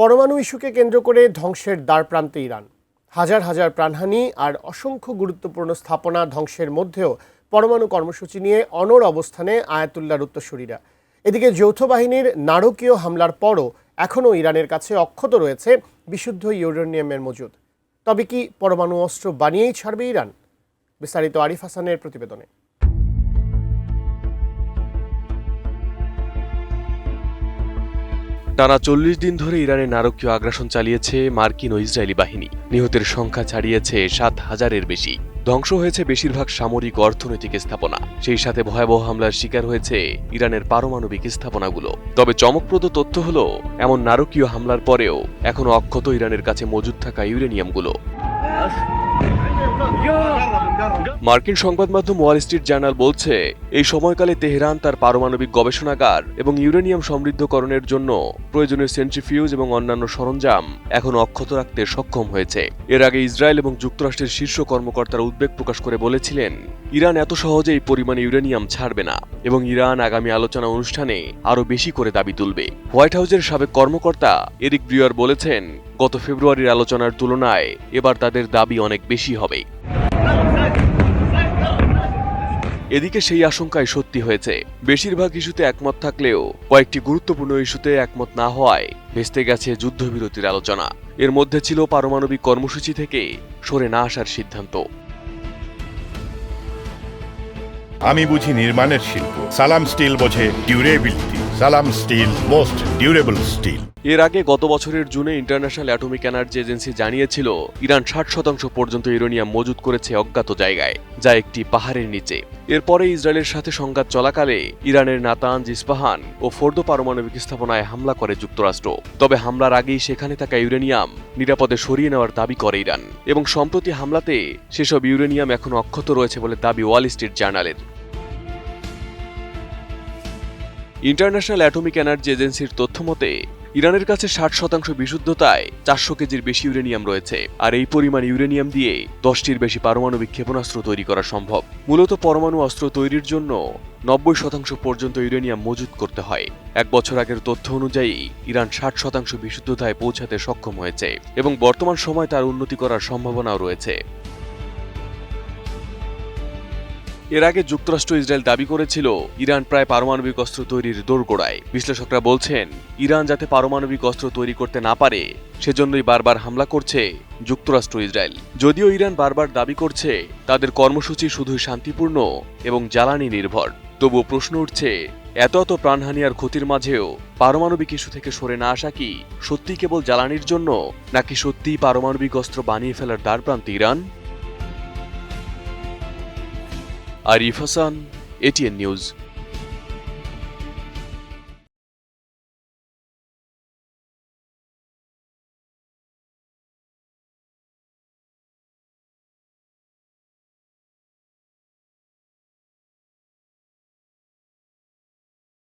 পরমাণু ইস্যুকে কেন্দ্র করে ধ্বংসের দ্বারপ্রান্তে ইরান। হাজার হাজার প্রাণহানি আর অসংখ্য গুরুত্বপূর্ণ স্থাপনা ধ্বংসের মধ্যেও পরমাণু কর্মসূচি নিয়ে অনড় অবস্থানে আয়াতুল্লাহর উত্তরসূরিরা। এদিকে যৌথ বাহিনীর নারকীয় হামলার পরও এখনও ইরানের কাছে অক্ষত রয়েছে বিশুদ্ধ ইউরেনিয়ামের মজুদ। তবে কি পরমাণু অস্ত্র বানিয়েই ছাড়বে ইরান? বিস্তারিত আরিফ হাসানের প্রতিবেদনে। টানা ৪০ দিন ধরে ইরানে নারকীয় আগ্রাসন চালিয়েছে মার্কিন ও ইসরায়েলি বাহিনী। নিহতের সংখ্যা ছাড়িয়েছে ৭,০০০-এর বেশি। ধ্বংস হয়েছে বেশিরভাগ সামরিক অর্থনৈতিক স্থাপনা। সেই সাথে ভয়াবহ হামলার শিকার হয়েছে ইরানের পারমাণবিক স্থাপনাগুলো। তবে চমকপ্রদ তথ্য হলো, এমন নারকীয় হামলার পরেও এখনও অক্ষত ইরানের কাছে মজুদ থাকা ইউরেনিয়ামগুলো। মার্কিন সংবাদ মাধ্যম ওয়াল স্ট্রিট জার্নাল বলছে, এই সময়কালে তেহরান তার পারমাণবিক গবেষণাগার এবং ইউরেনিয়াম সমৃদ্ধকরণের জন্য প্রয়োজনীয় সেন্ট্রিফিউজ এবং অন্যান্য সরঞ্জাম এখন অক্ষত রাখতে সক্ষম হয়েছে। এর আগে ইসরায়েল এবং যুক্তরাষ্ট্রের শীর্ষ কর্মকর্তারা উদ্বেগ প্রকাশ করে বলেছিলেন, ইরান এত সহজে এই পরিমাণে ইউরেনিয়াম ছাড়বে না এবং ইরান আগামী আলোচনা অনুষ্ঠানে আরও বেশি করে দাবি তুলবে। হোয়াইট হাউসের সাবেক কর্মকর্তা এরিক ব্রিয়ার বলেছেন, গত ফেব্রুয়ারির আলোচনার তুলনায় এবার তাদের দাবি অনেক বেশি হবে। এদিকে সেই আশঙ্কায় সত্যি হয়েছে। বেশিরভাগ ইস্যুতে একমত থাকলেও কয়েকটি গুরুত্বপূর্ণ ইস্যুতে একমত না হওয়ায় ভেস্তে গেছে যুদ্ধবিরতির আলোচনা। এর মধ্যে ছিল পারমাণবিক কর্মসূচি থেকে সরে না আসার সিদ্ধান্ত। আমি বুঝি নির্মাণের শিল্প, সালাম স্টিল বোঝে ডিউরেবিলিটি। সালাম স্টিল, মোস্ট ডিউরেবল স্টিল। এর আগে গত বছরের জুনে ইন্টারন্যাশনাল অ্যাটমিক এনার্জি এজেন্সি জানিয়েছিল, ইরান ৬০% পর্যন্ত ইউরেনিয়াম মজুদ করেছে অজ্ঞাত জায়গায়, যা একটি পাহাড়ের নিচে। এরপরে ইসরায়েলের সাথে সংঘাত চলাকালে ইরানের নাতানজ, ইস্পাহান ও ফোর্দো পারমাণবিক স্থাপনায় হামলা করে যুক্তরাষ্ট্র। তবে হামলার আগেই সেখানে থাকা ইউরেনিয়াম নিরাপদে সরিয়ে নেওয়ার দাবি করে ইরান, এবং সম্প্রতি হামলাতে সেসব ইউরেনিয়াম এখন অক্ষত রয়েছে বলে দাবি ওয়াল স্ট্রিট জার্নালের। ইন্টারন্যাশনাল অ্যাটমিক এনার্জি এজেন্সির তথ্য মতে, ইরানের কাছে ৬০% বিশুদ্ধতায় ৪০০ কেজির বেশি ইউরেনিয়াম রয়েছে। আর এই পরিমাণ ইউরেনিয়াম দিয়ে ১০টির বেশি পারমাণবিক ক্ষেপণাস্ত্র তৈরি করা সম্ভব। মূলত পরমাণু অস্ত্র তৈরির জন্য ৯০% পর্যন্ত ইউরেনিয়াম মজুদ করতে হয়। ১ বছর আগের তথ্য অনুযায়ী ইরান ৬০% বিশুদ্ধতায় পৌঁছাতে সক্ষম হয়েছে এবং বর্তমান সময় তার উন্নতি করার সম্ভাবনাও রয়েছে। এর আগে যুক্তরাষ্ট্র, ইসরায়েল দাবি করেছিল, ইরান প্রায় পারমাণবিক অস্ত্র তৈরির দোরগোড়ায়। বিশ্লেষকরা বলছেন, ইরান যাতে পারমাণবিক অস্ত্র তৈরি করতে না পারে সেজন্যই বারবার হামলা করছে যুক্তরাষ্ট্র, ইসরায়েল। যদিও ইরান বারবার দাবি করছে তাদের কর্মসূচি শুধুই শান্তিপূর্ণ এবং জ্বালানি নির্ভর, তবুও প্রশ্ন উঠছে, এত প্রাণহানি আর ক্ষতির মাঝেও পারমাণবিক ইস্যু থেকে সরে না আসা কি সত্যিই কেবল জ্বালানির জন্য, নাকি সত্যিই পারমাণবিক অস্ত্র বানিয়ে ফেলার দ্বারপ্রান্তে ইরান? আরিফ হাসান, এটিএন নিউজ।